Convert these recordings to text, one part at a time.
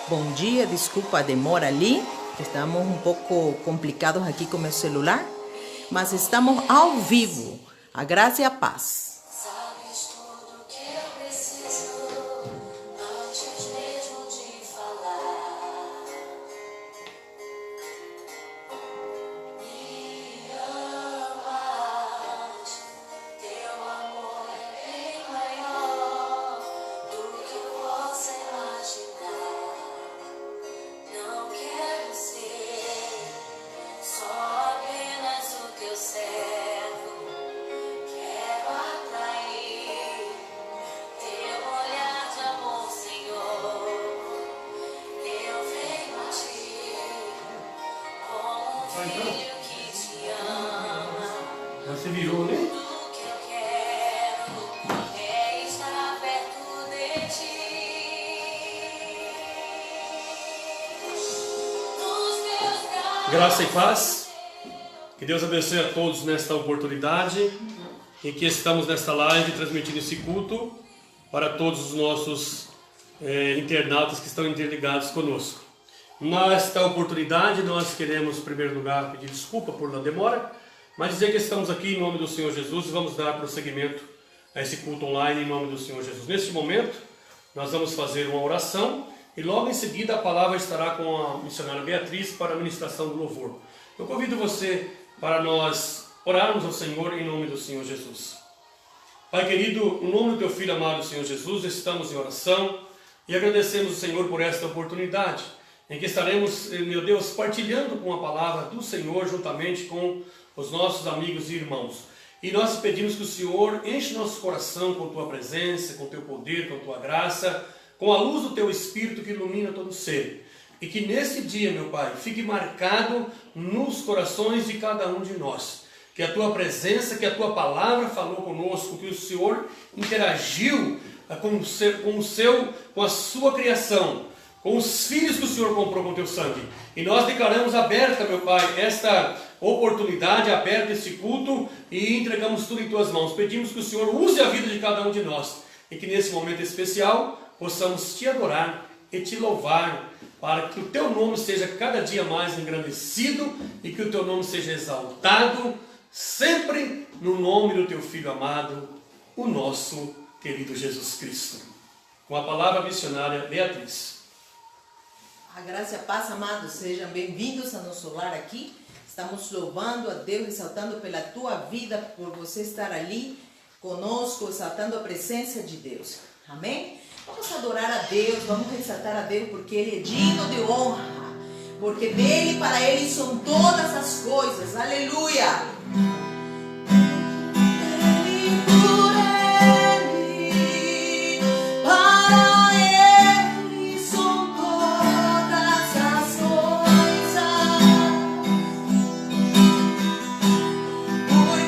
Bom dia, desculpa a demora ali, estamos um pouco complicados aqui com meu celular, mas estamos ao vivo. A graça e a paz. Sabes tudo que eu preciso antes mesmo de falar. Me amas, teu amor é bem maior do que eu posso imaginar. Não quero ser só apenas o teu servo. Quero atrair teu olhar de amor, Senhor. Eu venho a ti como um filho que te ama. Já se virou, né? Tudo que eu quero é estar perto de ti. Nos teus braços. Graça e paz. Que Deus abençoe a todos nesta oportunidade em que estamos nesta live transmitindo esse culto para todos os nossos internautas que estão interligados conosco. Nesta oportunidade nós queremos, em primeiro lugar, pedir desculpa por a demora, mas dizer que estamos aqui em nome do Senhor Jesus e vamos dar prosseguimento a esse culto online em nome do Senhor Jesus. Neste momento nós vamos fazer uma oração e logo em seguida a palavra estará com a missionária Beatriz para a ministração do louvor. Eu convido você para nós orarmos ao Senhor em nome do Senhor Jesus. Pai querido, no nome do teu Filho amado Senhor Jesus, estamos em oração e agradecemos o Senhor por esta oportunidade em que estaremos, meu Deus, partilhando com a palavra do Senhor juntamente com os nossos amigos e irmãos. E nós pedimos que o Senhor enche nosso coração com tua presença, com teu poder, com tua graça, com a luz do teu Espírito que ilumina todo ser. E que nesse dia, meu Pai, fique marcado nos corações de cada um de nós. Que a tua presença, que a tua palavra falou conosco, que o Senhor interagiu com a sua criação, com os filhos que o Senhor comprou com teu sangue. E nós declaramos aberta, meu Pai, esta oportunidade, aberta esse culto e entregamos tudo em tuas mãos. Pedimos que o Senhor use a vida de cada um de nós e que nesse momento especial possamos te adorar e te louvar, para que o teu nome seja cada dia mais engrandecido e que o teu nome seja exaltado, sempre no nome do teu Filho amado, o nosso querido Jesus Cristo. Com a palavra missionária Beatriz. A graça e a paz, amados, sejam bem-vindos ao nosso lar aqui. Estamos louvando a Deus, exaltando pela tua vida, por você estar ali conosco, exaltando a presença de Deus. Amém? Vamos adorar a Deus, vamos exaltar a Deus, porque Ele é digno de honra, porque dele e para Ele são todas as coisas. Aleluia! Por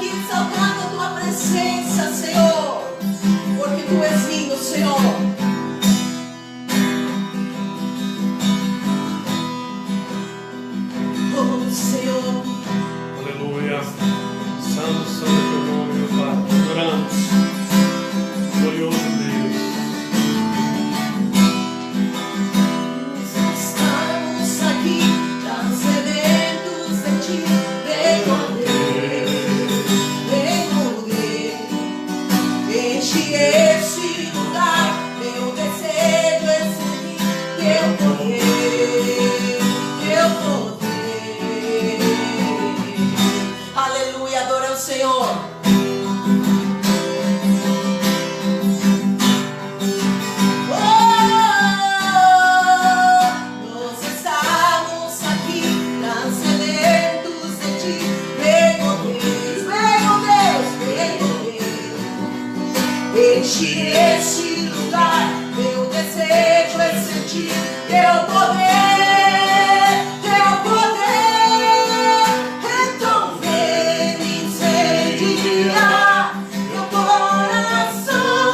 aqui exaltando a tua presença, Senhor, porque tu és lindo, Senhor. Senhor, aleluia, santo, santo é teu nome, meu Pai, te adoramos, glorioso Deus. Estamos aqui, tão sedentos de ti, vem correr, enche este lugar, meu desejo é seguir teu poder, teu poder. Aleluia, adora o Senhor. Nós estamos aqui, tão sedentos de ti. Vem, oh Deus, vem, oh Deus. Enche este lugar, meu desejo é sentir teu poder, teu poder. Então vem me incendiar, meu coração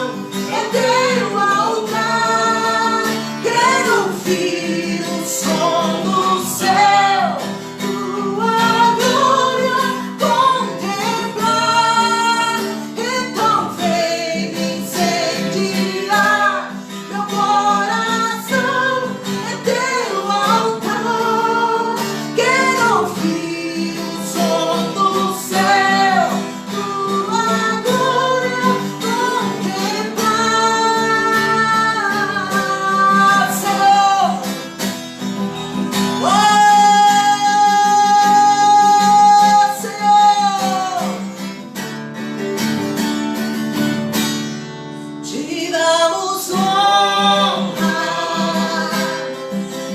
é teu altar. Quero ouvir o som do céu, tua glória contemplar. Então vem me incendiar, meu coração é teu altar. Quero ouvir o som do céu, tua glória contemplar, Senhor. Oh, Senhor, te damos honra,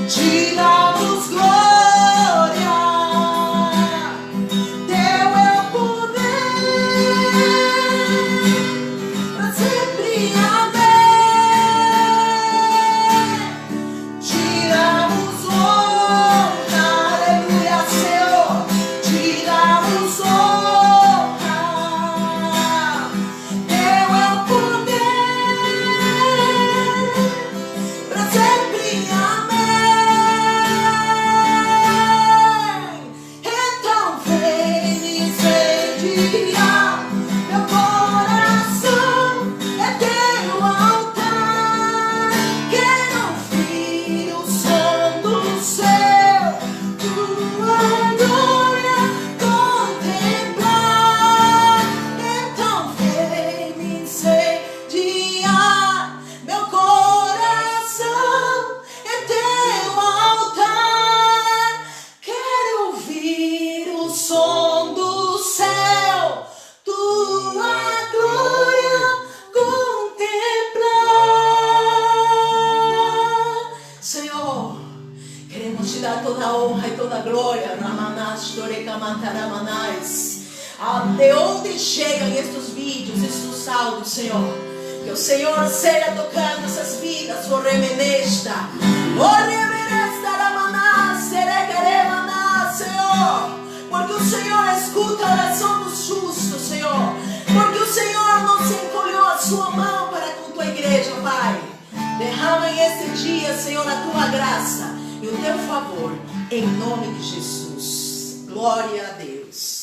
te damos glória, teu é o poder, pra sempre, amém. Te damos honra, aleluia, Senhor, te damos honra, teu é o poder, pra sempre, amém. Então vem me incendiar, meu coração é teu altar. Quero ouvir o som do céu, tua glória contemplar. Então vem me incendiar, meu coração é teu altar. Quero ouvir o som do céu, tua glória contemplar. Senhor, queremos te dar toda a honra e toda a glória. Ramanash, Torecamantaramanais. De onde chegam estes vídeos, estes áudios, Senhor? Que o Senhor seja tocando essas vidas. O remenesta, Ramaná, Serecaremaná, Senhor. Porque o Senhor escuta a oração dos justos, Senhor. Porque o Senhor não se encolheu a sua mão para com tua igreja, Pai. Derrama em este dia, Senhor, a tua graça e o teu favor, em nome de Jesus. Glória a Deus.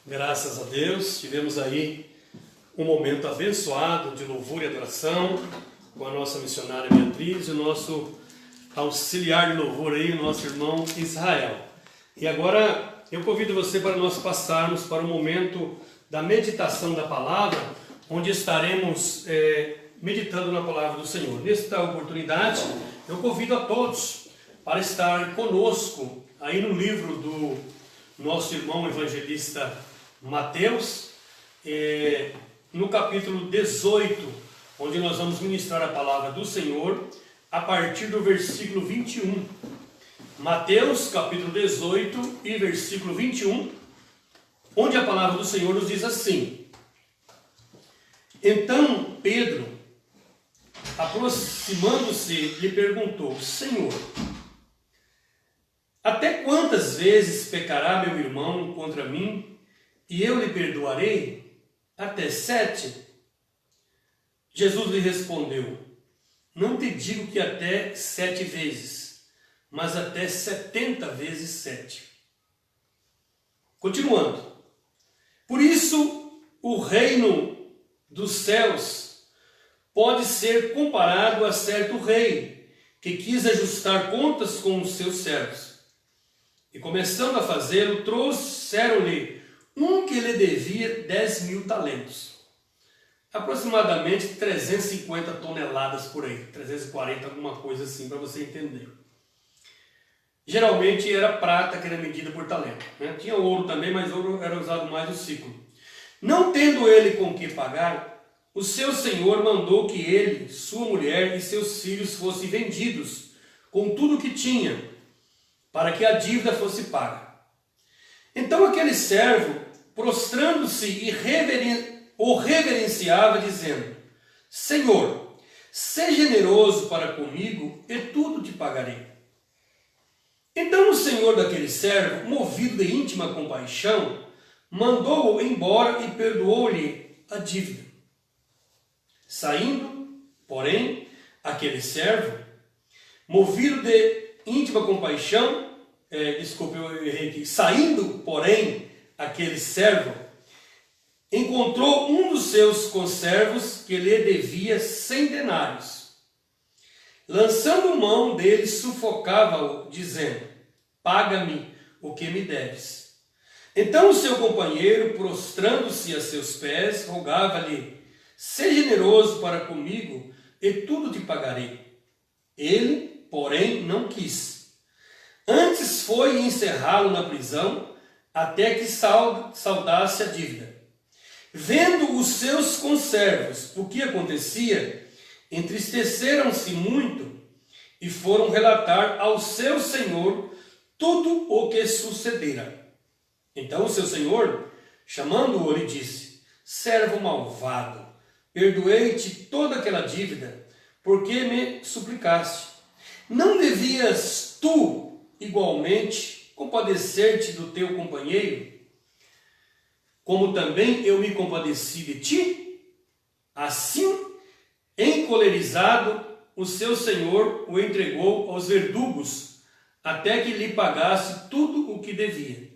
Graças a Deus, tivemos aí um momento abençoado de louvor e adoração com a nossa missionária Beatriz e o nosso auxiliar de louvor aí, o nosso irmão Israel. E agora eu convido você para nós passarmos para o momento da meditação da palavra, onde estaremos meditando na palavra do Senhor. Nesta oportunidade, eu convido a todos para estar conosco aí no livro do nosso irmão evangelista Mateus, no capítulo 18, onde nós vamos ministrar a palavra do Senhor a partir do versículo 21. Mateus, capítulo 18 e versículo 21, onde a palavra do Senhor nos diz assim: Então Pedro aproximando-se, lhe perguntou: Senhor, até quantas vezes pecará meu irmão contra mim e eu lhe perdoarei? Até 7? Jesus lhe respondeu: não te digo que até 7 vezes, mas até 70 vezes 7. Continuando. Por isso, o reino dos céus pode ser comparado a certo rei que quis ajustar contas com os seus servos. E começando a fazê-lo, trouxeram-lhe um que lhe devia 10.000 talentos. Aproximadamente 350 toneladas por aí, 340, alguma coisa assim, para você entender. Geralmente era prata que era medida por talento, né? Tinha ouro também, mas ouro era usado mais no ciclo. Não tendo ele com que pagar, o seu senhor mandou que ele, sua mulher e seus filhos fossem vendidos, com tudo o que tinha, para que a dívida fosse paga. Então aquele servo, prostrando-se e o reverenciava, dizendo: Senhor, seja generoso para comigo e tudo te pagarei. Então o senhor daquele servo, movido de íntima compaixão, mandou-o embora e perdoou-lhe a dívida. Saindo, porém, aquele servo, movido de íntima compaixão, eu errei aqui. Saindo, porém, aquele servo, encontrou um dos seus conservos que lhe devia 100 denários. Lançando mão dele, sufocava-o, dizendo: paga-me o que me deves. Então o seu companheiro, prostrando-se a seus pés, rogava-lhe: seja generoso para comigo e tudo te pagarei. Ele, porém, não quis. Antes foi encerrá-lo na prisão, até que saldasse a dívida. Vendo os seus conservos o que acontecia, entristeceram-se muito e foram relatar ao seu senhor tudo o que sucedera. Então o seu senhor, chamando-o, lhe disse: servo malvado, perdoei-te toda aquela dívida, porque me suplicaste. Não devias tu, igualmente, compadecer-te do teu companheiro, como também eu me compadeci de ti? Assim, encolerizado, o seu senhor o entregou aos verdugos, até que lhe pagasse tudo o que devia.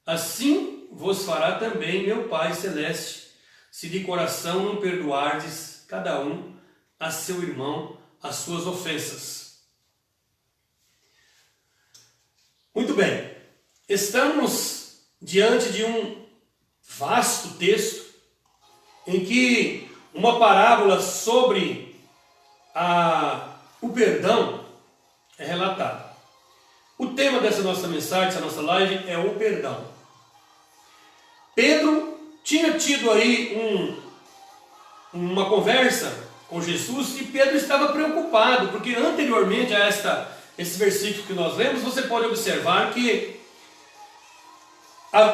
Assim vos fará também meu Pai Celeste, se de coração não perdoardes cada um a seu irmão as suas ofensas. Muito bem, estamos diante de um vasto texto em que uma parábola sobre o perdão é relatada. O tema dessa nossa mensagem, dessa nossa live, é o perdão. Pedro tinha tido aí uma conversa com Jesus e Pedro estava preocupado, porque anteriormente a esse versículo que nós lemos, você pode observar que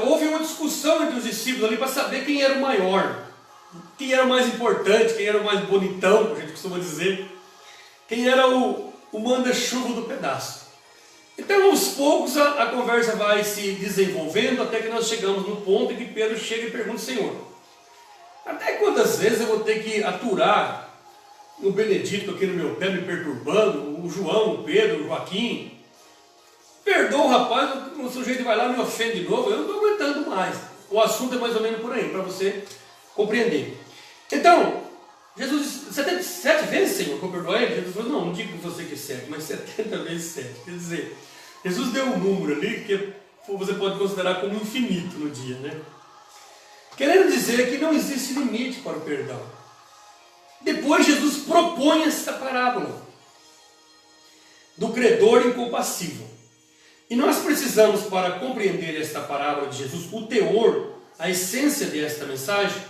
houve uma discussão entre os discípulos ali para saber quem era o maior, quem era o mais importante, quem era o mais bonitão, a gente costuma dizer, quem era o manda-chuva do pedaço. Então, aos poucos, a conversa vai se desenvolvendo até que nós chegamos no ponto em que Pedro chega e pergunta: Senhor, até quantas vezes eu vou ter que aturar o Benedito aqui no meu pé me perturbando, o João, o Pedro, o Joaquim? Perdoa o rapaz, o sujeito vai lá e me ofende de novo, eu não estou aguentando mais. O assunto é mais ou menos por aí, para você compreender. Então, Jesus disse: 7 vezes, Senhor, que eu perdoei? Jesus falou: não digo que você que é 7, mas 70 vezes 7. Quer dizer, Jesus deu um número ali que você pode considerar como infinito no dia, né? Querendo dizer que não existe limite para o perdão. Depois Jesus propõe esta parábola do credor incompassível. E nós precisamos, para compreender esta parábola de Jesus, o teor, a essência desta mensagem,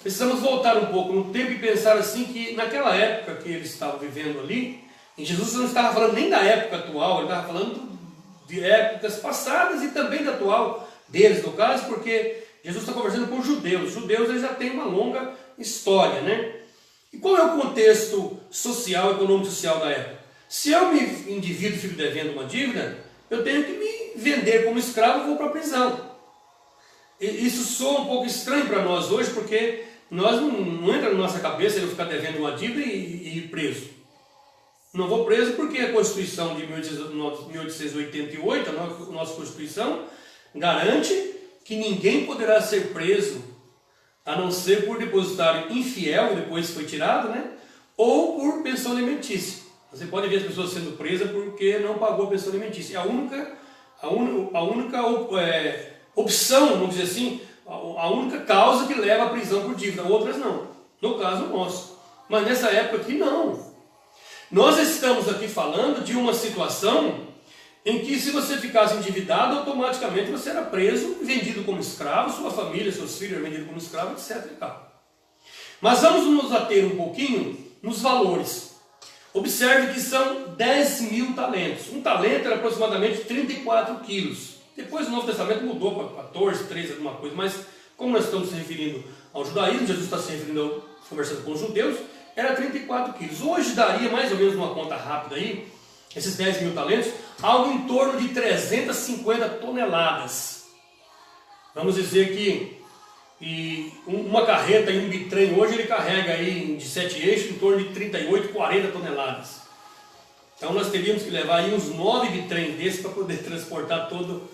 precisamos voltar um pouco no tempo e pensar assim que naquela época que eles estavam vivendo ali, e Jesus não estava falando nem da época atual, ele estava falando de épocas passadas e também da atual deles, no caso, porque Jesus está conversando com os judeus. Os judeus eles já têm uma longa história, né? E qual é o contexto social, econômico social da época? Se eu me indivíduo fico devendo uma dívida, eu tenho que me vender como escravo e vou para a prisão. Isso soa um pouco estranho para nós hoje, porque nós não entra na nossa cabeça eu ficar devendo uma dívida e ir preso. Não vou preso porque a Constituição de 1888, a nossa Constituição, garante que ninguém poderá ser preso, a não ser por depositário infiel, e depois foi tirado, né? Ou por pensão alimentícia. Você pode ver as pessoas sendo presas porque não pagou a pensão alimentícia. É a única opção, vamos dizer assim, a única causa que leva à prisão por dívida. Outras não. No caso nosso. Mas nessa época aqui não. Nós estamos aqui falando de uma situação em que se você ficasse endividado, automaticamente você era preso e vendido como escravo, sua família, seus filhos eram vendidos como escravo, etc. Mas vamos nos ater um pouquinho nos valores. Observe que são 10.000 talentos. Um talento era aproximadamente 34 quilos. Depois o Novo Testamento mudou para 14, 13, alguma coisa, mas como nós estamos se referindo ao judaísmo, Jesus está se referindo, conversando com os judeus, era 34 quilos. Hoje daria mais ou menos uma conta rápida aí, esses 10.000 talentos, algo em torno de 350 toneladas. Vamos dizer que uma carreta e um bitrem hoje ele carrega aí de 7 eixos em torno de 38, 40 toneladas. Então nós teríamos que levar aí uns 9 bitrens desses para poder transportar todo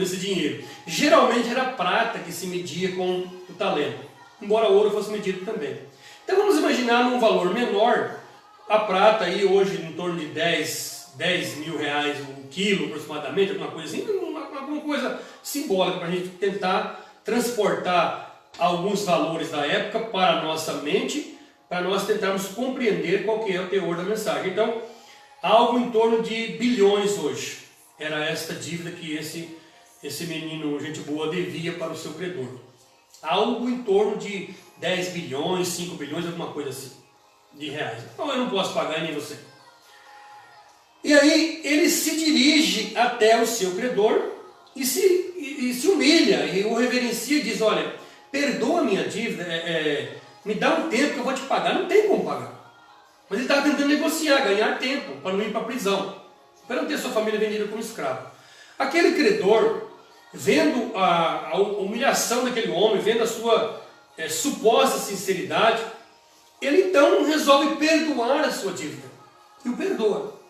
esse dinheiro. Geralmente era prata que se media com o talento, embora o ouro fosse medido também. Então vamos imaginar num valor menor, a prata aí hoje em torno de 10 mil reais o quilo aproximadamente, alguma coisa assim, alguma coisa simbólica para a gente tentar transportar alguns valores da época para a nossa mente, para nós tentarmos compreender qual que é o teor da mensagem. Então, algo em torno de bilhões hoje. Era esta dívida que esse menino, gente boa, devia para o seu credor. Algo em torno de 10 bilhões, 5 bilhões, alguma coisa assim, de reais. Então eu não posso pagar nem você. E aí ele se dirige até o seu credor e se humilha e o reverencia e diz, olha, perdoa a minha dívida, me dá um tempo que eu vou te pagar. Não tem como pagar. Mas ele estava tentando negociar, ganhar tempo, para não ir para a prisão, para não ter sua família vendida como escravo. Aquele credor, vendo a humilhação daquele homem, vendo a sua suposta sinceridade, ele então resolve perdoar a sua dívida. E o perdoa.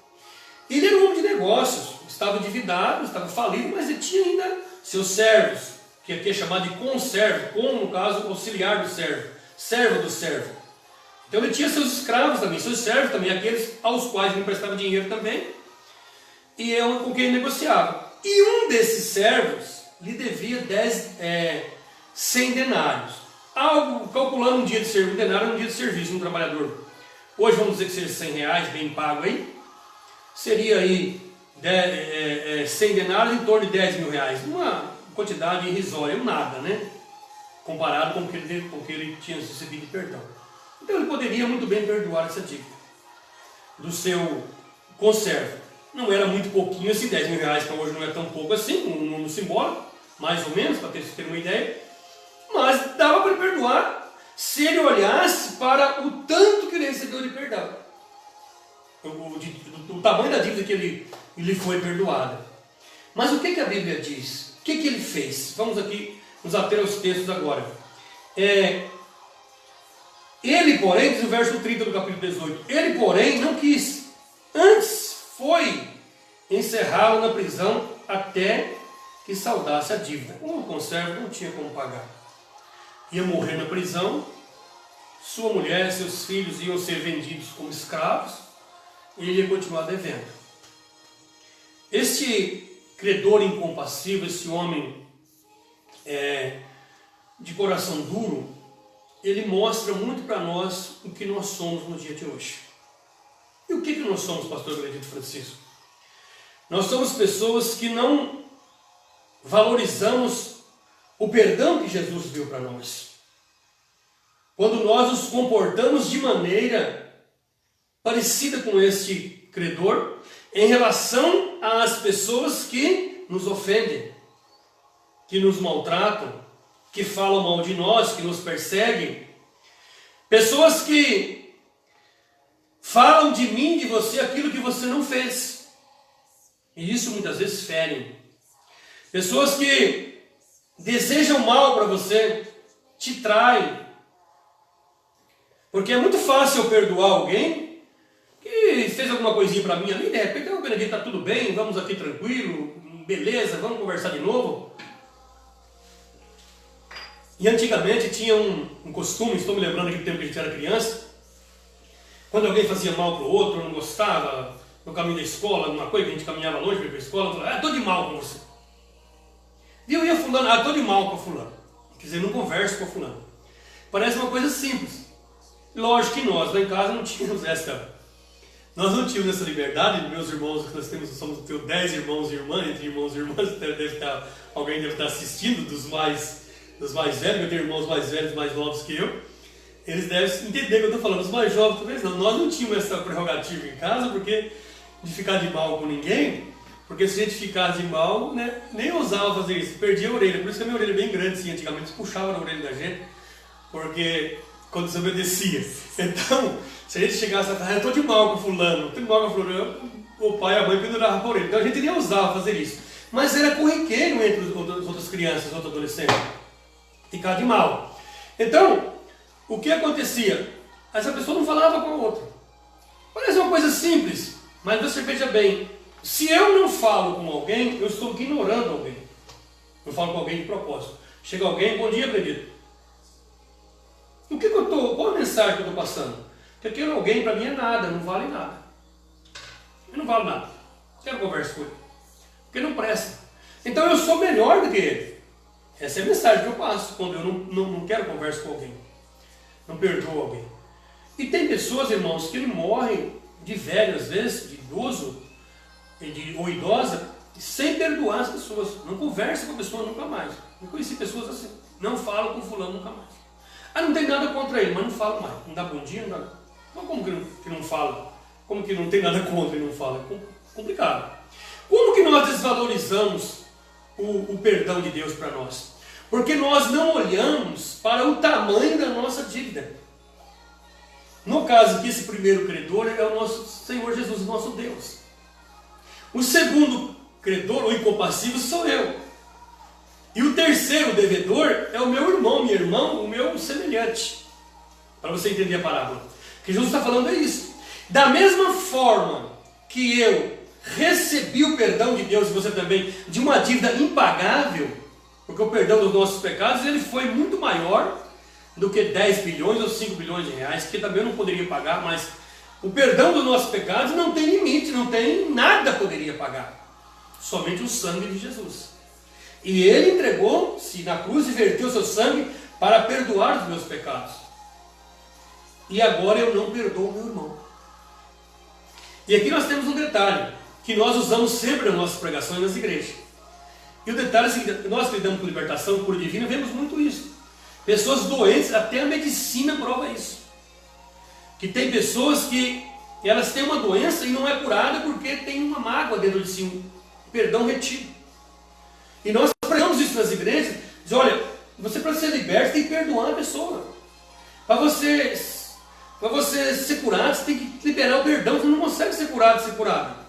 Ele era um homem de negócios, estava endividado, estava falido, mas ele tinha ainda seus servos, que aqui é chamado de conservo, como no caso auxiliar do servo, servo do servo. Então ele tinha seus escravos também, seus servos também, aqueles aos quais ele emprestava dinheiro também, e com quem ele negociava. E um desses servos lhe devia 100 denários. Algo, calculando um dia de serviço, um denário é um dia de serviço de um trabalhador. Hoje vamos dizer que seja 100 reais, bem pago aí. Seria aí 100 denários em torno de 10 mil reais. Uma quantidade irrisória, um nada, né? Comparado com o que ele tinha recebido de perdão. Então ele poderia muito bem perdoar essa dívida do seu conservo. Não era muito pouquinho assim, 10 mil reais para hoje não é tão pouco assim, um número simbólico, mais ou menos, para ter uma ideia. Mas dava para ele perdoar se ele olhasse para o tanto que ele recebeu de perdão. O tamanho da dívida que ele foi perdoada. Mas o que a Bíblia diz? O que ele fez? Vamos aqui nos ater aos textos agora. Ele, porém, diz o verso 30 do capítulo 18, ele, porém, não quis. Antes foi encerrá-lo na prisão até que saldasse a dívida. O conservo não tinha como pagar. Ia morrer na prisão, sua mulher e seus filhos iam ser vendidos como escravos, e ele ia continuar devendo. Este credor incompassível, esse homem de coração duro, ele mostra muito para nós o que nós somos no dia de hoje. E o que nós somos, pastor Benedito Francisco? Nós somos pessoas que não valorizamos o perdão que Jesus deu para nós. Quando nós nos comportamos de maneira parecida com este credor, em relação às pessoas que nos ofendem, que nos maltratam, que falam mal de nós, que nos perseguem, pessoas que falam de mim, de você, aquilo que você não fez. E isso muitas vezes fere. Pessoas que desejam mal para você, te traem. Porque é muito fácil eu perdoar alguém que fez alguma coisinha para mim ali, de repente, o Benedito, está tudo bem, vamos aqui tranquilo, beleza, vamos conversar de novo. E antigamente tinha um costume, estou me lembrando aqui do tempo que a gente era criança, quando alguém fazia mal para o outro, não gostava, no caminho da escola, alguma coisa, que a gente caminhava longe para ir para a escola, eu falava, estou de mal com você. Viu, ia fulano, estou de mal com fulano. Quer dizer, não converso com fulano. Parece uma coisa simples. Lógico que nós, lá em casa, não tínhamos essa liberdade. Meus irmãos, nós somos 10 irmãos e irmãs, entre irmãos e irmãs, alguém deve estar assistindo, dos mais velhos, eu tenho irmãos mais velhos, mais novos que eu. Eles devem entender o que eu estou falando. Os mais jovens talvez não. Nós não tínhamos essa prerrogativa em casa, porque de ficar de mal com ninguém, porque se a gente ficasse de mal, né, nem ousava fazer isso, perdia a orelha. Por isso que a minha orelha é bem grande, assim, antigamente puxava na orelha da gente, porque quando desobedecia. Então, se a gente chegasse a falar, eu estou de mal com fulano, o pai e a mãe penduravam por ele. Então a gente nem ousava fazer isso. Mas era corriqueiro entre as outras crianças, os outros adolescentes, ficar de mal. Então, o que acontecia? Essa pessoa não falava com a outra. Parece uma coisa simples, mas você veja bem, se eu não falo com alguém, eu estou ignorando alguém. Eu falo com alguém de propósito. Chega alguém, bom dia, Benedito. Qual a mensagem que eu estou passando? Que aquele alguém para mim é nada, não vale nada. Eu não valo nada. Quero conversar com ele. Porque não presta. Então eu sou melhor do que ele. Essa é a mensagem que eu passo quando eu não quero conversar com alguém. Não perdoo alguém. E tem pessoas, irmãos, que morrem de velho, às vezes, de idoso ou idosa, sem perdoar as pessoas. Não conversa com a pessoa nunca mais. Eu conheci pessoas assim. Não falo com fulano nunca mais. Não tem nada contra ele, mas não falo mais. Não dá bom dia, não dá. Mas como que não fala? Como que não tem nada contra e não fala? É complicado. Como que nós desvalorizamos o perdão de Deus para nós? Porque nós não olhamos para o tamanho da nossa dívida. No caso aqui, esse primeiro credor é o nosso Senhor Jesus, o nosso Deus. O segundo credor, o incompassível, sou eu. E o terceiro devedor é o meu irmão, minha irmã, o meu semelhante. Para você entender a parábola. O que Jesus está falando é isso. Da mesma forma que eu recebi o perdão de Deus, e você também, de uma dívida impagável, porque o perdão dos nossos pecados ele foi muito maior do que 10 bilhões ou 5 bilhões de reais, que também eu não poderia pagar, mas o perdão dos nossos pecados não tem limite, não tem nada poderia pagar. Somente o sangue de Jesus. E ele entregou-se na cruz e verteu seu sangue para perdoar os meus pecados. E agora eu não perdoo meu irmão. E aqui nós temos um detalhe, que nós usamos sempre nas nossas pregações nas igrejas. E o detalhe é o seguinte, nós que lidamos com libertação, cura divina, vemos muito isso. Pessoas doentes, até a medicina prova isso. Que tem pessoas que elas têm uma doença e não é curada porque tem uma mágoa dentro de si, um perdão retido. E nós pregamos isso nas igrejas, diz, olha, você para ser liberto tem que perdoar a pessoa. Para você ser curado, você tem que liberar o perdão, você não consegue ser curado,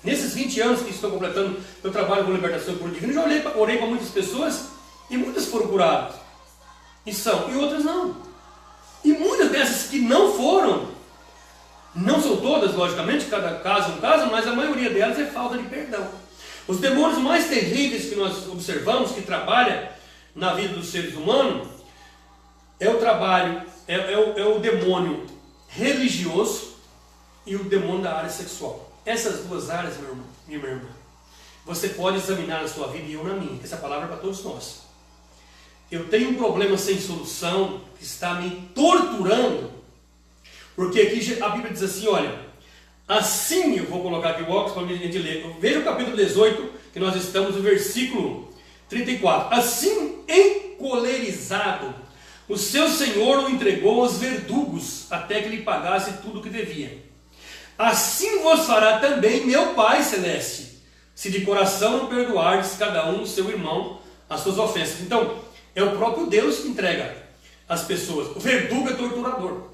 Nesses 20 anos que estou completando, eu trabalho com libertação e cura divina, já orei para muitas pessoas e muitas foram curadas. E outras não. E muitas dessas que não foram, não são todas, logicamente, cada caso é um caso, mas a maioria delas é falta de perdão. Os demônios mais terríveis que nós observamos, que trabalham na vida dos seres humanos, é o demônio religioso e o demônio da área sexual. Essas duas áreas, meu irmão, minha irmã, você pode examinar na sua vida e eu na minha, que essa palavra é para todos nós. Eu tenho um problema sem solução que está me torturando, porque aqui a Bíblia diz assim, olha, assim, eu vou colocar aqui o óculos para a gente ler. Veja o capítulo 18, que nós estamos no versículo 34. Assim, encolerizado, o seu senhor o entregou aos verdugos, até que lhe pagasse tudo o que devia. Assim vos fará também meu Pai Celeste, se de coração não perdoardes cada um o seu irmão as suas ofensas. Então, é o próprio Deus que entrega as pessoas. O verdugo é torturador.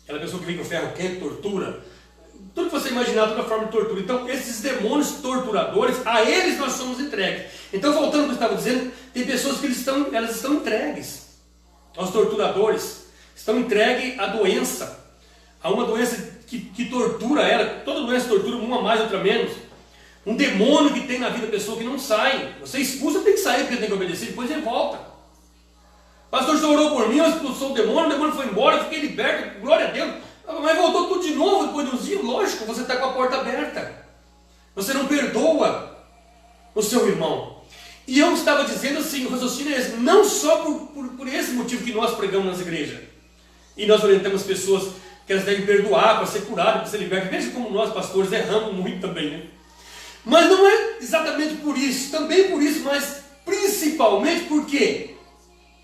aquela pessoa que vem com ferro quente, tortura, tudo que você imaginar, toda forma de tortura. Então, esses demônios torturadores, a eles nós somos entregues. Então, voltando ao que eu estava dizendo, tem pessoas que elas estão entregues aos torturadores, estão entregues à doença, a uma doença que tortura ela. Toda doença tortura, uma mais, outra menos. Um demônio que tem na vida da pessoa que não sai. Você expulsa, tem que sair, porque tem que obedecer, depois ele volta. Pastor, você orou por mim, eu expulsou o demônio foi embora, eu fiquei liberto, glória a Deus. Mas voltou tudo de novo depois de uns dias. Lógico, você está com a porta aberta. Você não perdoa o seu irmão. E eu estava dizendo assim, o raciocínio é esse, não só por esse motivo que nós pregamos nas igrejas. E nós orientamos pessoas que elas devem perdoar para ser curado, para ser liberto. Veja como nós, pastores, erramos muito também, né? Mas não é exatamente por isso, também por isso, mas principalmente porque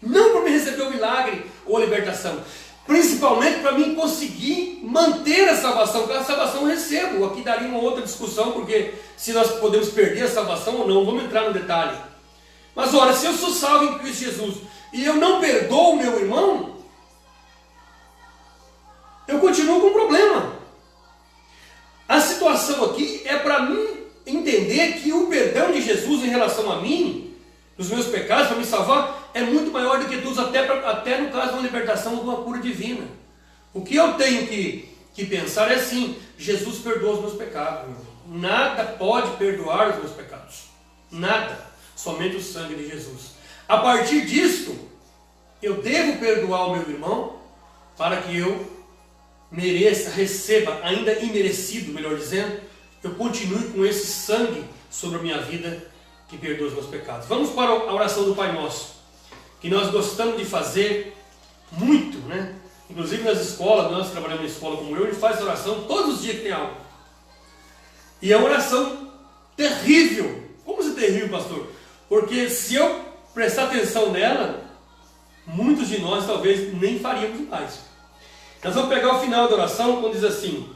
não para me receber o milagre ou a libertação, principalmente para mim conseguir manter a salvação, porque a salvação eu recebo. Aqui daria uma outra discussão, porque se nós podemos perder a salvação ou não, vamos entrar no detalhe. Mas ora, se eu sou salvo em Cristo Jesus e eu não perdoo o meu irmão, eu continuo com um problema. A situação aqui é para mim entender que o perdão de Jesus em relação a mim, dos meus pecados, para me salvar, é muito maior do que todos, até no caso de uma libertação ou de uma cura divina. O que eu tenho que pensar é assim: Jesus perdoa os meus pecados. Nada pode perdoar os meus pecados. Nada. Somente o sangue de Jesus. A partir disto, eu devo perdoar o meu irmão para que eu mereça, receba, ainda imerecido, melhor dizendo, eu continue com esse sangue sobre a minha vida que perdoa os meus pecados. Vamos para a oração do Pai Nosso, que nós gostamos de fazer muito, né? Inclusive nas escolas, nós trabalhamos em escola como eu, a gente faz essa oração todos os dias que tem aula. E é uma oração terrível. Como assim terrível, pastor? Porque se eu prestar atenção nela, muitos de nós talvez nem faríamos mais. Nós vamos pegar o final da oração quando diz assim: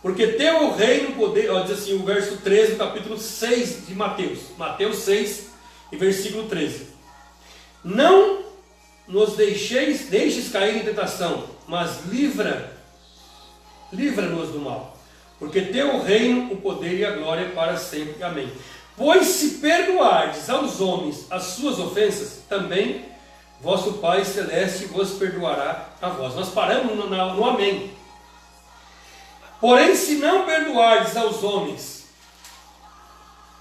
porque teu o reino poder, ó, diz assim o verso 13 do capítulo 6 de Mateus. Mateus 6 e versículo 13. Não nos deixes cair em tentação, mas livra-nos do mal. Porque teu o reino, o poder e a glória para sempre. Amém. Pois se perdoardes aos homens as suas ofensas, também vosso Pai Celeste vos perdoará a vós. Nós paramos no amém. Porém, se não perdoardes aos homens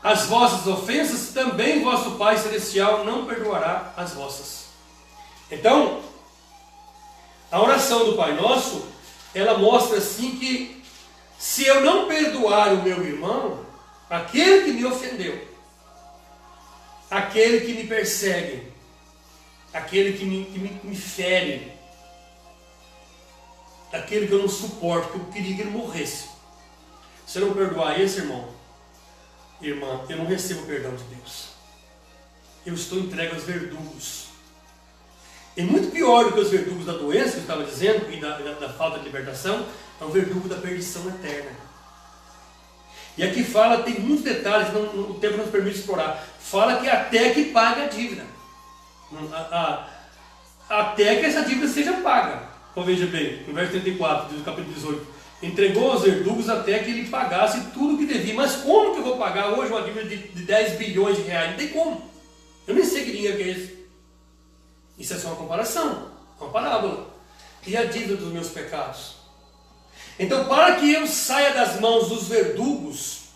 as vossas ofensas, também vosso Pai Celestial não perdoará as vossas. Então, a oração do Pai Nosso, ela mostra assim que se eu não perdoar o meu irmão, aquele que me ofendeu, aquele que me persegue, aquele que me fere, aquele que eu não suporto, que eu queria que ele morresse, se eu não perdoar esse irmão, irmã, eu não recebo o perdão de Deus. Eu estou entregue aos verdugos. E muito pior do que os verdugos da doença, que eu estava dizendo, e da falta de libertação, é o verdugo da perdição eterna. E aqui fala, tem muitos detalhes, o tempo não nos permite explorar. Fala que até que paga a dívida. Até que essa dívida seja paga. Então veja bem, no verso 34 do capítulo 18. Entregou aos verdugos até que ele pagasse tudo o que devia. Mas como que eu vou pagar hoje uma dívida de 10 bilhões de reais? Não tem como. Eu nem sei que dinheiro que é esse. Isso é só uma comparação, uma parábola. E a dívida dos meus pecados? Então, para que eu saia das mãos dos verdugos,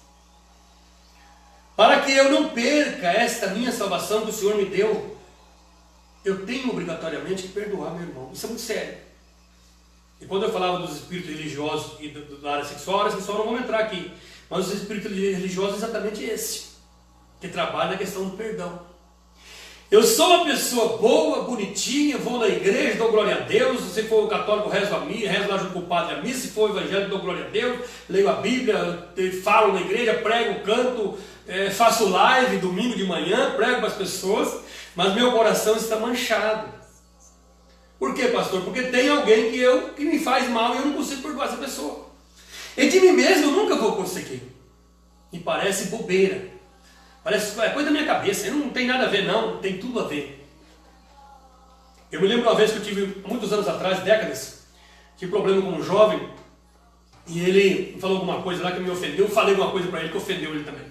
para que eu não perca esta minha salvação que o Senhor me deu, eu tenho obrigatoriamente que perdoar meu irmão. Isso é muito sério. E quando eu falava dos espíritos religiosos e da área sexual não vamos entrar aqui. Mas os espíritos religiosos é exatamente esse, que trabalha na questão do perdão. Eu sou uma pessoa boa, bonitinha, vou na igreja, dou glória a Deus. Se for católico, rezo a missa, rezo lá junto com o padre a missa. Se for evangélico, dou glória a Deus, leio a Bíblia, falo na igreja, prego, canto, faço live domingo de manhã, prego para as pessoas, mas meu coração está manchado. Por quê, pastor? Porque tem alguém que me faz mal e eu não consigo perdoar essa pessoa. E de mim mesmo eu nunca vou conseguir. Me parece bobeira. Parece coisa da minha cabeça, não tem nada a ver não, tem tudo a ver. Eu me lembro uma vez que eu tive, muitos anos atrás, décadas, tive problema com um jovem, e ele falou alguma coisa lá que me ofendeu, eu falei alguma coisa para ele que ofendeu ele também.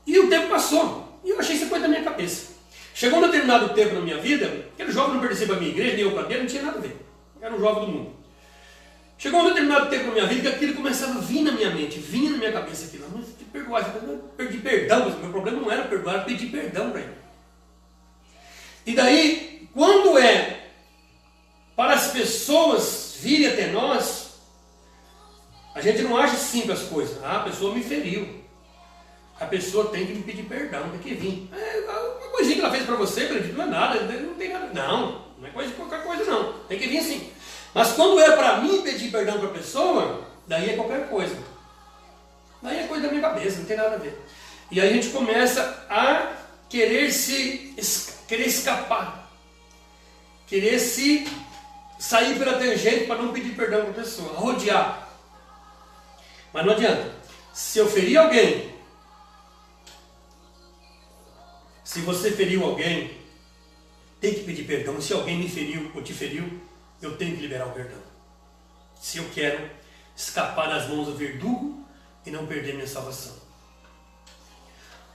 E o tempo passou, e eu achei isso coisa da minha cabeça. Chegou um determinado tempo na minha vida, aquele jovem não pertencia para a minha igreja, nem eu para dele, não tinha nada a ver. Era um jovem do mundo. Chegou um determinado tempo na minha vida que aquilo começava a vir na minha mente, vinha na minha cabeça aquilo. Mas te perdoar, eu perdi perdão, mas o meu problema não era perdoar, era pedir perdão para ele. E daí, quando é para as pessoas virem até nós, a gente não acha simples as coisas. Ah, a pessoa me feriu. A pessoa tem que me pedir perdão, tem que vir. Uma coisinha que ela fez para você, acredito, não é nada, não tem nada. Não é coisa de qualquer coisa não. Tem que vir sim. Mas quando é para mim pedir perdão para a pessoa, daí é qualquer coisa. Daí é coisa da minha cabeça, não tem nada a ver. E aí a gente começa a querer escapar. Querer sair pela tangente para não pedir perdão para a pessoa. Rodear. Mas não adianta. Se eu ferir alguém, se você feriu alguém, tem que pedir perdão. Se alguém me feriu ou te feriu, eu tenho que liberar o perdão. Se eu quero escapar das mãos do verdugo e não perder minha salvação.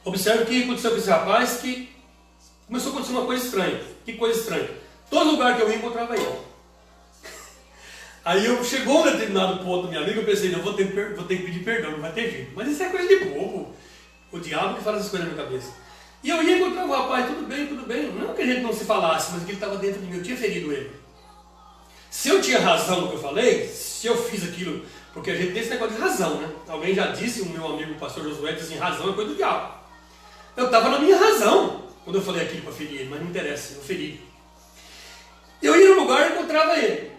Observe o que aconteceu com esse rapaz, que começou a acontecer uma coisa estranha. Que coisa estranha. Todo lugar que eu ia, encontrava ele. Aí chegou um determinado ponto da minha vida, eu pensei, eu vou ter que pedir perdão, não vai ter jeito. Mas isso é coisa de bobo. O diabo que fala essas coisas na minha cabeça. E eu ia encontrar o rapaz, tudo bem. Não que a gente não se falasse, mas que ele estava dentro de mim, eu tinha ferido ele. Se eu tinha razão no que eu falei, se eu fiz aquilo, porque a gente tem esse negócio de razão, né? Alguém já disse, o meu amigo o pastor Josué, disse assim, razão é coisa do diabo. Eu estava na minha razão quando eu falei aquilo para ferir ele, mas não interessa, eu feri. Eu ia no lugar e encontrava ele.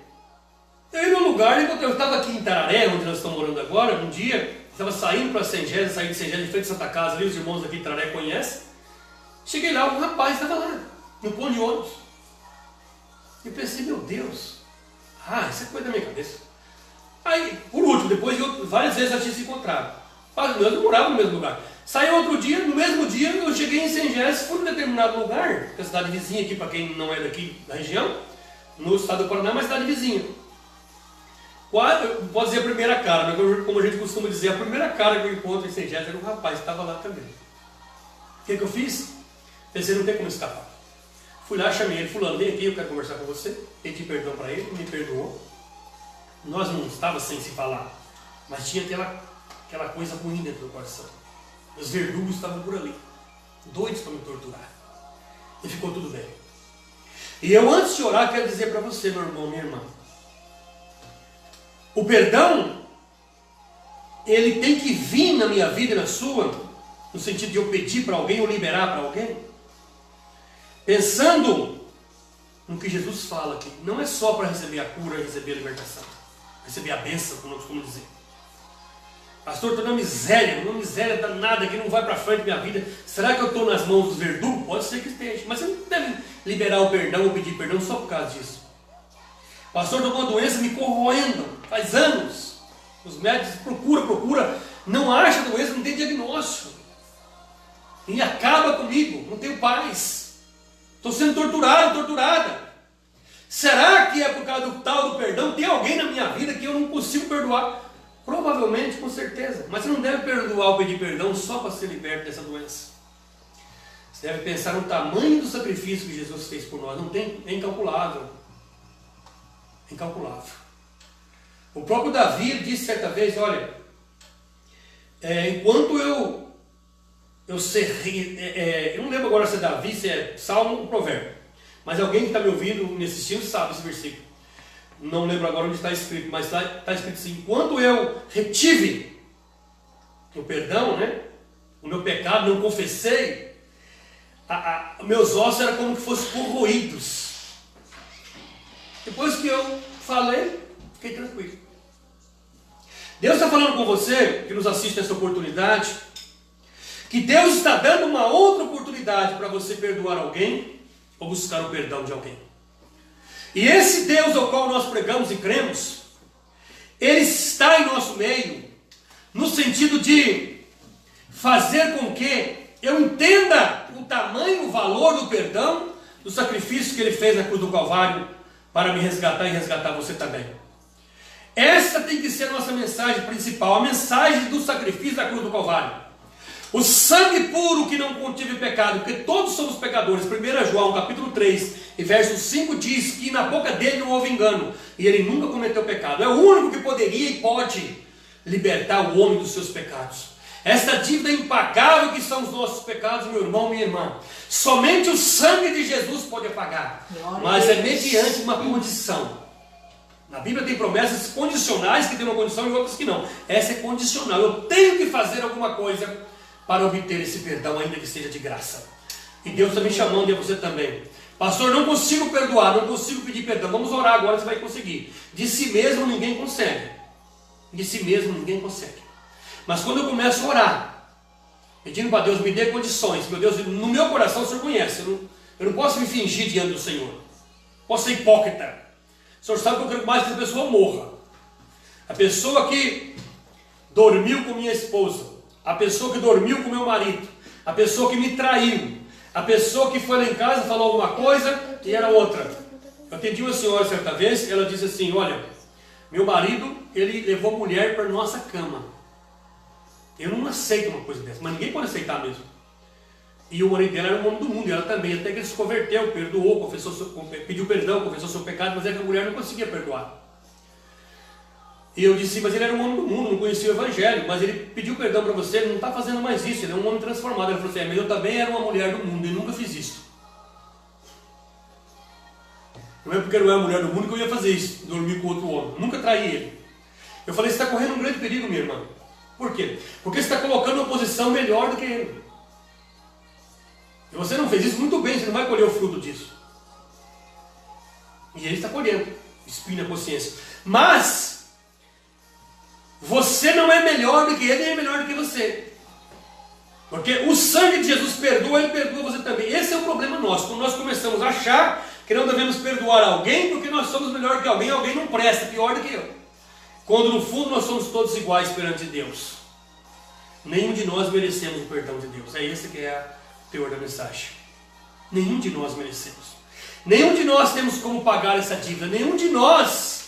Eu estava aqui em Tararé, onde nós estamos morando agora, um dia, estava saindo para Sengés, saí de Sengés, em frente de Santa Casa, ali os irmãos aqui de Tararé conhecem. Cheguei lá, um rapaz estava lá, no ponto de ônibus. Eu pensei, meu Deus, isso é coisa da minha cabeça. Aí, por último, depois de várias vezes já tinha se encontrado. Eu não morava no mesmo lugar. Saiu outro dia, no mesmo dia, eu cheguei em Sengés, fui em determinado lugar, que é a cidade vizinha aqui, para quem não é daqui da região, no estado do Paraná, mas cidade vizinha. Pode dizer a primeira cara, mas como a gente costuma dizer, a primeira cara que eu encontro em Sengés era um rapaz que estava lá também. O que eu fiz? Pensei, não tem como escapar. Fui lá, chamei ele, fulano, vem aqui, eu quero conversar com você. Pedi perdão para ele, me perdoou. Nós não estávamos sem se falar, mas tinha aquela coisa ruim dentro do coração. Os verdugos estavam por ali, doidos para me torturar. E ficou tudo bem. E eu, antes de orar, quero dizer para você, meu irmão, minha irmã, o perdão, ele tem que vir na minha vida e na sua, no sentido de eu pedir para alguém ou liberar para alguém, pensando no que Jesus fala aqui. Não é só para receber a cura e receber a libertação, receber a bênção, como nós costumamos dizer. Pastor, estou numa miséria danada que não vai para frente da minha vida. Será que eu estou nas mãos dos verdugos? Pode ser que esteja, mas você não deve liberar o perdão ou pedir perdão só por causa disso. Pastor, estou com uma doença me corroendo, faz anos. Os médicos procura, não acha a doença, não tem diagnóstico. E acaba comigo, não tenho paz. Estou sendo torturada. Será que é por causa do tal do perdão? Tem alguém na minha vida que eu não consigo perdoar? Provavelmente, com certeza. Mas você não deve perdoar ou pedir perdão só para ser liberto dessa doença. Você deve pensar no tamanho do sacrifício que Jesus fez por nós. Não tem, é incalculável. Incalculável. O próprio Davi disse certa vez, olha, enquanto eu serei, eu não lembro agora se é Davi, se é Salmo ou Provérbio, mas alguém que está me ouvindo nesse estilo sabe esse versículo. Não lembro agora onde está escrito, mas está escrito assim: enquanto eu retive o perdão, né, o meu pecado, não confessei, meus ossos eram como que fossem corroídos. Depois que eu falei, fiquei tranquilo. Deus está falando com você, que nos assiste nessa oportunidade, que Deus está dando uma outra oportunidade para você perdoar alguém ou buscar o perdão de alguém. E esse Deus ao qual nós pregamos e cremos, Ele está em nosso meio, no sentido de fazer com que eu entenda o tamanho, o valor do perdão, do sacrifício que Ele fez na cruz do Calvário para me resgatar e resgatar você também. Essa tem que ser a nossa mensagem principal, a mensagem do sacrifício da cruz do Calvário. O sangue puro que não contive pecado, porque todos somos pecadores. 1 João capítulo 3 e verso 5 diz que na boca dele não houve engano, e ele nunca cometeu pecado. É o único que poderia e pode libertar o homem dos seus pecados. Esta dívida impagável que são os nossos pecados, meu irmão, minha irmã, somente o sangue de Jesus pode apagar, mas é mediante uma condição. Na Bíblia tem promessas condicionais que tem uma condição e outras que não. Essa é condicional. Eu tenho que fazer alguma coisa para obter esse perdão, ainda que seja de graça. E Deus está me chamando e você também. Pastor, não consigo perdoar, não consigo pedir perdão. Vamos orar agora, você vai conseguir. De si mesmo ninguém consegue. De si mesmo ninguém consegue. Mas quando eu começo a orar, pedindo para Deus me dê condições, meu Deus, no meu coração o Senhor conhece. Eu não posso me fingir diante do Senhor. Posso ser hipócrita. O Senhor sabe que eu quero mais que essa pessoa morra. A pessoa que dormiu com minha esposa, a pessoa que dormiu com meu marido, a pessoa que me traiu, a pessoa que foi lá em casa, falou alguma coisa e era outra. Eu atendi uma senhora certa vez, ela disse assim, olha, meu marido, ele levou mulher para nossa cama. Eu não aceito uma coisa dessa, mas ninguém pode aceitar mesmo. E o marido dela era um homem do mundo, e ela também, até que ele se converteu, perdoou, confessou, pediu perdão, confessou seu pecado, mas é que a mulher não conseguia perdoar. E eu disse, mas ele era um homem do mundo, não conhecia o evangelho, mas ele pediu perdão para você, ele não está fazendo mais isso, ele é um homem transformado. Ela falou assim, mas eu também era uma mulher do mundo, e nunca fiz isso. Não é porque eu era uma mulher do mundo que eu ia fazer isso, dormir com outro homem, nunca traí ele. Eu falei, você está correndo um grande perigo, minha irmã. Por quê? Porque você está colocando uma posição melhor do que ele. E você não fez isso muito bem, você não vai colher o fruto disso. E ele está colhendo, espinho na consciência. Mas, você não é melhor do que ele, nem é melhor do que você. Porque o sangue de Jesus perdoa, ele perdoa você também. Esse é o problema nosso. Quando nós começamos a achar que não devemos perdoar alguém, porque nós somos melhor que alguém, alguém não presta, pior do que eu. Quando no fundo nós somos todos iguais perante Deus. Nenhum de nós merecemos o perdão de Deus. É esse que é a teor da mensagem. Nenhum de nós merecemos. Nenhum de nós temos como pagar essa dívida. Nenhum de nós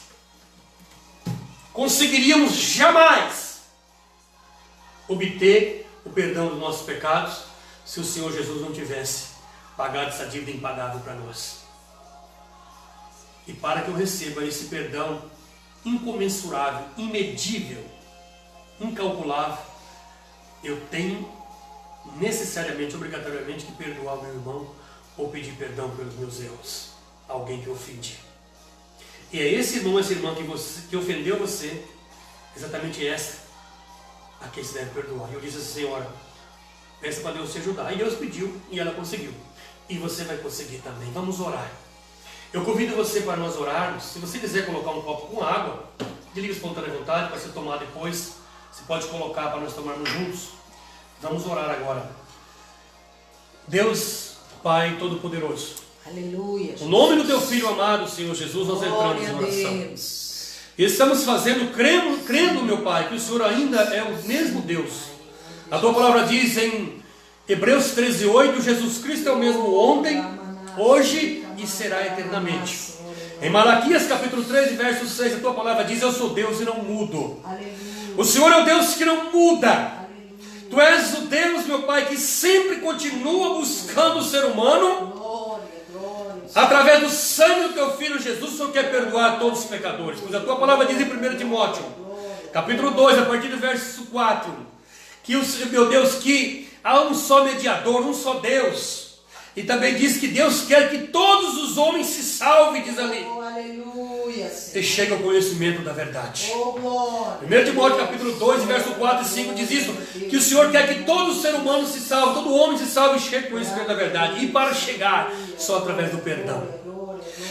conseguiríamos jamais obter o perdão dos nossos pecados se o Senhor Jesus não tivesse pagado essa dívida impagável para nós. E para que eu receba esse perdão incomensurável, imedível, incalculável, eu tenho necessariamente, obrigatoriamente, que perdoar o meu irmão ou pedir perdão pelos meus erros, alguém que ofendi. E é esse irmão, essa irmã que ofendeu você, exatamente essa a quem você deve perdoar. E eu disse assim, Senhora, peça para Deus te ajudar. E Deus pediu e ela conseguiu. E você vai conseguir também. Vamos orar. Eu convido você para nós orarmos. Se você quiser colocar um copo com água, de livre espontânea vontade, para você tomar depois, você pode colocar para nós tomarmos juntos. Vamos orar agora. Deus, Pai Todo-Poderoso, Aleluia. no nome do Teu Filho amado, Senhor Jesus, nós entramos em oração. E estamos fazendo, crendo, meu Pai, que o Senhor ainda é o mesmo Deus. A Tua palavra diz em Hebreus 13:8, Jesus Cristo é o mesmo ontem, hoje e será eternamente. Em Malaquias capítulo 13, verso 6, a Tua palavra diz, eu sou Deus e não mudo. O Senhor é o Deus que não muda. Tu és o Deus, meu Pai, que sempre continua buscando o ser humano. Através do sangue do Teu Filho Jesus, o Senhor quer perdoar todos os pecadores. Pois a Tua palavra diz em 1 Timóteo, capítulo 2, a partir do verso 4, que, meu Deus, que há um só mediador, um só Deus. E também diz que Deus quer que todos os homens se salvem, diz ali. Aleluia, e chegue ao conhecimento da verdade. 1 1 Timóteo capítulo 2, verso 4 e 5 diz isso, que o Senhor quer que todo ser humano se salve, todo homem se salve e chegue ao conhecimento da verdade. E para chegar, só através do perdão.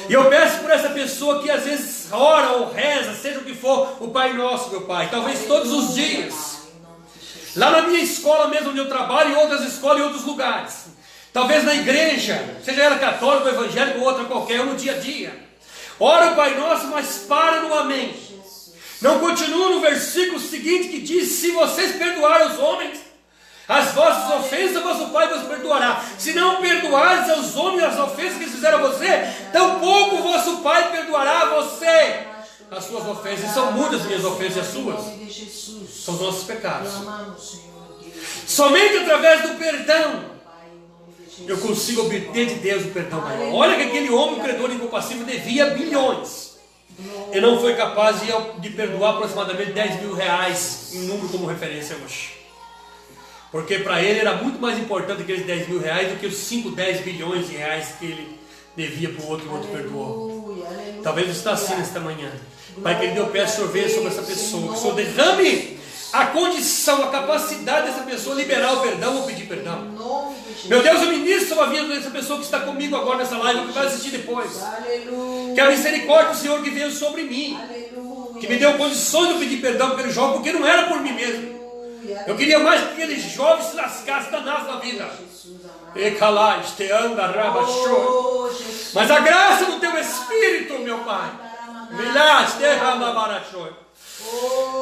E eu peço por essa pessoa que às vezes ora ou reza, seja o que for, o Pai Nosso, meu Pai, talvez todos os dias. Lá na minha escola mesmo, onde eu trabalho, em outras escolas, em outros lugares. Talvez na igreja, seja ela católica, evangélica ou outra qualquer, ou no dia a dia. Ora o Pai Nosso, mas para no amém. Não continua no versículo seguinte que diz, se vocês perdoarem os homens, As vossas ofensas, vosso Pai vos perdoará. Se não perdoares aos homens as ofensas que eles fizeram a você, tampouco vosso Pai perdoará a você as suas ofensas. E são muitas as minhas ofensas e as suas. São os nossos pecados. Somente através do perdão eu consigo obter de Deus o perdão maior. Olha que aquele homem, credor incompassível, devia bilhões. Ele não foi capaz de perdoar aproximadamente 10 mil reais, em número como referência hoje. Porque para ele era muito mais importante aqueles 10 mil reais do que os 5, 10 bilhões de reais que ele devia para o outro e o outro perdoou. Talvez você está assim nesta manhã. Pai querido, eu peço que o Senhor venha sobre essa pessoa, que o Senhor derrame a condição, a capacidade dessa pessoa liberar o perdão ou pedir perdão. Meu Deus, eu ministro a vida dessa pessoa que está comigo agora nessa live, ou que vai assistir depois. Que a misericórdia do Senhor que veio sobre mim, que me deu condições de pedir perdão por aquele jovem, porque não era por mim mesmo. Eu queria mais que aquele jovem se lascasse, danasse na vida. Mas a graça do teu Espírito, meu Pai,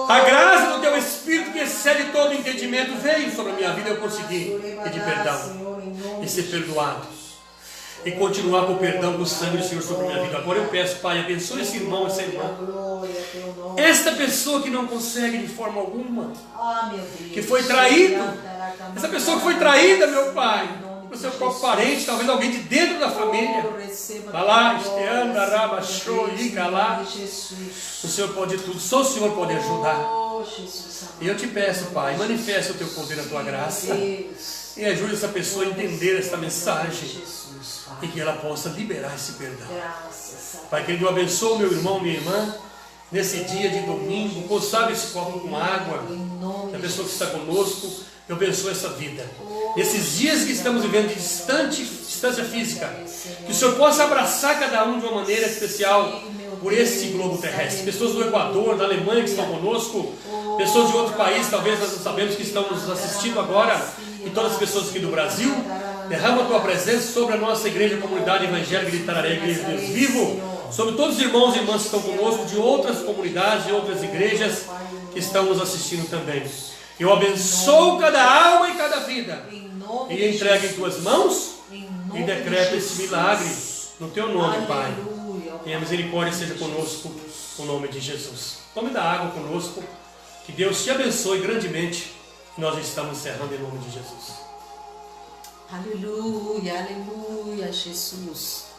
a graça do teu Espírito que excede todo entendimento veio sobre a minha vida e eu consegui pedir perdão e ser perdoado e continuar com o perdão do sangue do Senhor sobre a minha vida. Agora eu peço, Pai, abençoe esse irmão, essa irmã, esta pessoa que não consegue de forma alguma, que foi traído, essa pessoa que foi traída, meu Pai, o seu próprio parente, talvez alguém de dentro da família. O Senhor pode tudo, só o Senhor pode ajudar. E eu te peço, Pai, manifesta o teu poder, a tua graça, e ajude essa pessoa a entender esta mensagem e que ela possa liberar esse perdão. Pai querido, abençoa meu irmão, minha irmã, nesse dia de domingo, consagra esse copo com água, a pessoa que está conosco. Eu abençoo essa vida. Nesses dias que estamos vivendo de distância física, que o Senhor possa abraçar cada um de uma maneira especial por esse globo terrestre. Pessoas do Equador, da Alemanha que estão conosco, pessoas de outro país, talvez nós não sabemos que estão nos assistindo agora, e todas as pessoas aqui do Brasil. Derrama a tua presença sobre a nossa igreja, comunidade evangélica de Itararé, Igreja de Deus Vivo, sobre todos os irmãos e irmãs que estão conosco, de outras comunidades, de outras igrejas que estão nos assistindo também. Eu abençoo cada alma e cada vida e entrego em tuas mãos e decreto esse milagre no teu nome, Pai. Que a misericórdia seja conosco, no nome de Jesus. Tome da água conosco, que Deus te abençoe grandemente. Nós estamos encerrando em nome de Jesus. Aleluia, aleluia, Jesus.